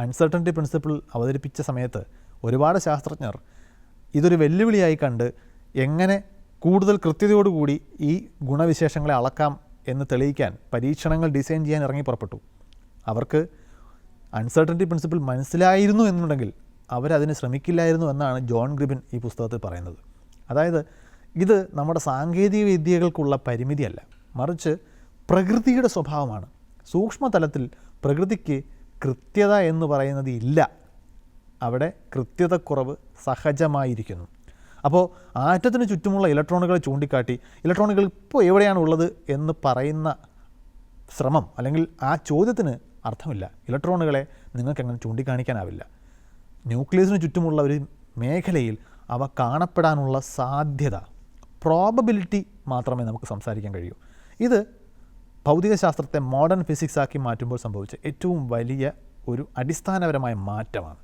Uncertainty principle അവതരിപ്പിച്ച സമയത്ത് ഒരുപാട് ശാസ്ത്രജ്ഞർ ഇതൊരു വെല്ലുവിളിയായി കണ്ട് എങ്ങനെ കൂടുതൽ കൃത്യതയോടുകൂടി ഈ ഗുണവിശേഷങ്ങളെ അളക്കാം എന്ന് തെളിയിക്കാൻ പരീക്ഷണങ്ങൾ ഡിസൈൻ ചെയ്യാൻ ഇറങ്ങി പുറപ്പെട്ടു. അവർക്ക് അൺസർട്ടനിറ്റി പ്രിൻസിപ്പിൾ മനസ്സിലായിരുന്നു എന്നുണ്ടെങ്കിൽ അവരതിന് ശ്രമിക്കില്ലായിരുന്നു എന്നാണ് ജോൺ ഗ്രിബിൻ ഈ പുസ്തകത്തിൽ പറയുന്നത്. അതായത് ഇത് നമ്മുടെ സാങ്കേതിക വിദ്യകൾക്കുള്ള പരിമിതിയല്ല, മറിച്ച് പ്രകൃതിയുടെ സ്വഭാവമാണ്. സൂക്ഷ്മതലത്തിൽ പ്രകൃതിക്ക് കൃത്യത എന്ന് പറയുന്നത് ഇല്ല, അവിടെ കൃത്യതക്കുറവ് സഹജമായിരിക്കുന്നു. അപ്പോൾ ആറ്റത്തിന് ചുറ്റുമുള്ള ഇലക്ട്രോണുകളെ ചൂണ്ടിക്കാട്ടി ഇലക്ട്രോണുകൾ ഇപ്പോൾ എവിടെയാണ് ഉള്ളത് എന്ന് പറയുന്ന ശ്രമം അല്ലെങ്കിൽ ആ ചോദ്യത്തിന് അർത്ഥമില്ല. ഇലക്ട്രോണുകളെ നിങ്ങൾക്കങ്ങനെ ചൂണ്ടിക്കാണിക്കാനാവില്ല. ന്യൂക്ലിയസിന് ചുറ്റുമുള്ള ഒരു മേഖലയിൽ അവ കാണപ്പെടാനുള്ള സാധ്യത, പ്രോബബിലിറ്റി മാത്രമേ നമുക്ക് സംസാരിക്കാൻ കഴിയൂ. ഇത് ഭൗതികശാസ്ത്രത്തെ മോഡേൺ ഫിസിക്സാക്കി മാറ്റുമ്പോൾ സംഭവിച്ച ഏറ്റവും വലിയ ഒരു അടിസ്ഥാനപരമായ മാറ്റമാണ്.